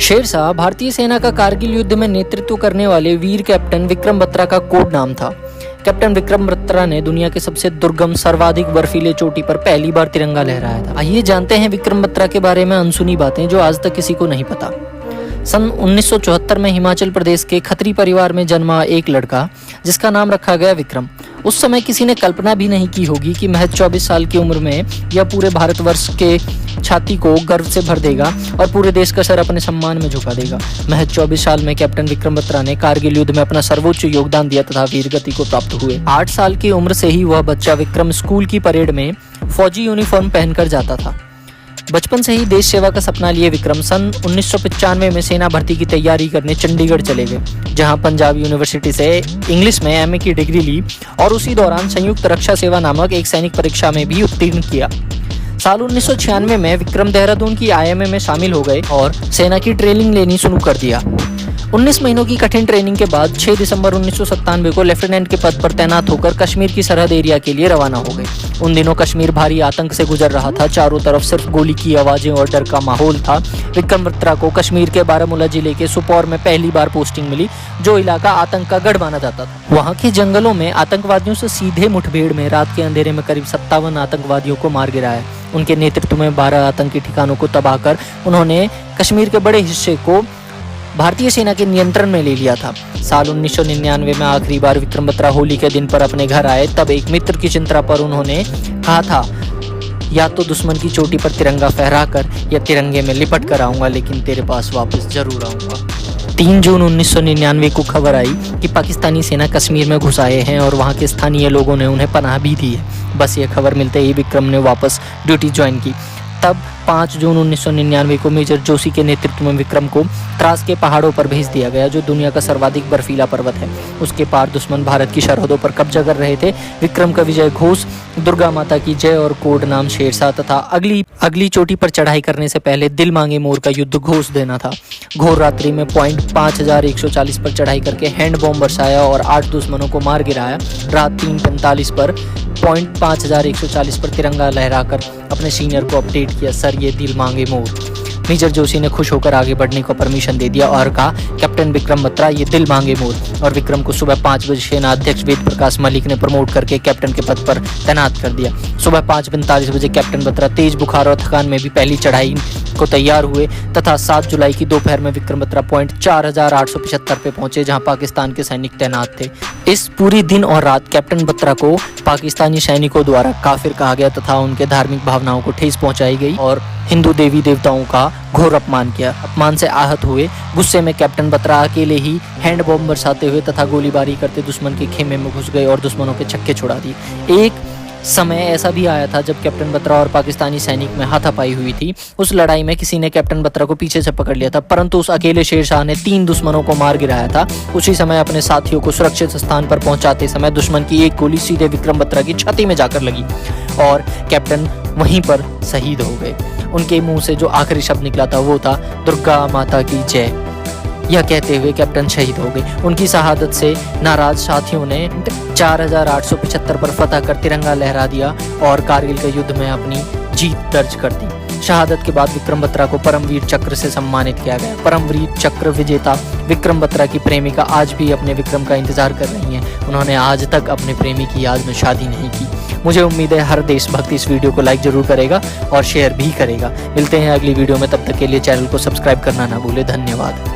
शेरशाह भारतीय सेना का कारगिल युद्ध में नेतृत्व करने वाले वीर कैप्टन विक्रम बत्रा का कोड नाम था। कैप्टन विक्रम बत्रा ने दुनिया के सबसे दुर्गम सर्वाधिक बर्फीले चोटी पर पहली बार तिरंगा लहराया था। आइए जानते हैं विक्रम बत्रा के बारे में अनसुनी बातें जो आज तक किसी को नहीं पता। सन 1974 में हिमाचल प्रदेश के खत्री परिवार में जन्मा एक लड़का जिसका नाम रखा गया विक्रम। उस समय किसी ने कल्पना भी नहीं की होगी कि महज 24 साल की उम्र में यह पूरे भारतवर्ष के छाती को गर्व से भर देगा और पूरे देश का सर अपने सम्मान में झुका देगा। महज 24 साल में कैप्टन विक्रम बत्रा ने कारगिल युद्ध में अपना सर्वोच्च योगदान दिया तथा वीरगति को प्राप्त हुए। 8 साल की उम्र से ही वह बच्चा विक्रम स्कूल की परेड में फौजी यूनिफॉर्म पहनकर जाता था। बचपन से ही देश सेवा का सपना लिए विक्रम सन 1995 में सेना भर्ती की तैयारी करने चंडीगढ़ चले गए, जहां पंजाब यूनिवर्सिटी से इंग्लिश में एमए की डिग्री ली और उसी दौरान संयुक्त रक्षा सेवा नामक एक सैनिक परीक्षा में भी उत्तीर्ण किया। साल 1996 में विक्रम देहरादून की आईएमए में शामिल हो गए और सेना की ट्रेनिंग लेनी शुरू कर दिया। 19 महीनों की कठिन ट्रेनिंग के बाद 6 दिसंबर 1997 को लेफ्टिनेंट के पद पर तैनात होकर कश्मीर की सरहद एरिया के लिए रवाना हो गए। उन दिनों कश्मीर भारी आतंक से गुजर रहा था। चारों तरफ सिर्फ गोली की आवाजें और डर का माहौल था। विक्रम बत्रा को कश्मीर के बारामूला जिले के सुपौर में पहली बार पोस्टिंग मिली, जो इलाका आतंक का गढ़ माना जाता था। वहां के जंगलों में आतंकवादियों से सीधे मुठभेड़ में रात के अंधेरे में करीब 57 आतंकवादियों को मार गिराया। उनके नेतृत्व में 12 आतंकी ठिकानों को तबाह कर उन्होंने कश्मीर के बड़े हिस्से को भारतीय सेना के नियंत्रण में ले लिया था। साल 1999 में आखिरी बार विक्रम बत्रा होली के दिन पर अपने घर आए, तब एक मित्र की चिंता पर उन्होंने कहा था, या तो दुश्मन की चोटी पर तिरंगा फहराकर या तिरंगे में लिपट कर आऊंगा, लेकिन तेरे पास वापस जरूर आऊंगा। 3 जून 1999 को खबर आई कि पाकिस्तानी सेना कश्मीर में घुस आए हैं और वहां के स्थानीय लोगों ने उन्हें पनाह भी दी है। बस ये खबर मिलते ही विक्रम ने वापस ड्यूटी ज्वाइन की। तब 5 जून 1999 को मेजर जोशी के नेतृत्व में विक्रम को द्रास के पहाड़ों पर भेज दिया गया, जो दुनिया का सर्वाधिक बर्फीला पर्वत है। उसके पार दुश्मन भारत की सरहदों पर कब्जा कर रहे थे। विक्रम का विजय घोष, दुर्गा माता की जय और कोड नाम शेरशाह तथा अगली चोटी पर चढ़ाई करने से पहले दिल मांगे मोर का युद्ध घोष देना था। घोर रात्रि में पॉइंट 5140 पर चढ़ाई करके हैंड बॉम्ब बरसाया और 8 दुश्मनों को मार गिराया। रात 3:45 पर पॉइंट 5140 पर तिरंगा लहराकर अपने सीनियर को अपडेट किया, सर ये दिल मांगे मोर। मेजर जोशी ने खुश होकर आगे बढ़ने को परमिशन दे दिया और कहा, कैप्टन विक्रम बत्रा ये दिल मांगे मोर। और विक्रम को सुबह 5 बजे सेना अध्यक्ष वेद प्रकाश मलिक ने प्रमोट करके कैप्टन के पद पर तैनात कर दिया। सुबह 5:45 बजे कैप्टन बत्रा तेज बुखार और थकान में भी पहली चढ़ाई को तैयार हुए तथा 7 जुलाई की दोपहर में विक्रम बत्रा पॉइंट 4875 पे पहुंचे, जहां पाकिस्तान के सैनिक तैनात थे। इस पूरी दिन और रात कैप्टन बत्रा को पाकिस्तानी सैनिकों द्वारा काफिर कहा गया तथा उनके धार्मिक भावनाओं को ठेस पहुंचाई गई और हिंदू देवी देवताओं का घोर अपमान किया। अपमान से आहत हुए गुस्से में कैप्टन बत्रा अकेले ही हैंड बॉम्ब बरसाते हुए तथा गोलीबारी करते दुश्मन के खेमे में घुस गए और दुश्मनों के छक्के छुड़ा दिए। एक समय ऐसा भी आया था जब कैप्टन बत्रा और पाकिस्तानी सैनिक में हाथापाई हुई थी। उस लड़ाई में किसी ने कैप्टन बत्रा को पीछे से पकड़ लिया था, परंतु उस अकेले शेरशाह ने 3 दुश्मनों को मार गिराया था। उसी समय अपने साथियों को सुरक्षित स्थान पर पहुंचाते समय दुश्मन की एक गोली सीधे विक्रम बत्रा की छाती में जाकर लगी और कैप्टन वहीं पर शहीद हो गए। उनके मुंह से जो आखिरी शब्द निकला था वो था, दुर्गा माता की जय। यह कहते हुए कैप्टन शहीद हो गए। उनकी शहादत से नाराज साथियों ने 4875 पर फतह कर तिरंगा लहरा दिया और कारगिल के युद्ध में अपनी जीत दर्ज कर दी। शहादत के बाद विक्रम बत्रा को परमवीर चक्र से सम्मानित किया गया। परमवीर चक्र विजेता विक्रम बत्रा की प्रेमिका आज भी अपने विक्रम का इंतजार कर रही हैं। उन्होंने आज तक अपने प्रेमी की याद में शादी नहीं की। मुझे उम्मीद है हर देशभक्त इस वीडियो को लाइक जरूर करेगा और शेयर भी करेगा। मिलते हैं अगली वीडियो में, तब तक के लिए चैनल को सब्सक्राइब करना ना भूले। धन्यवाद।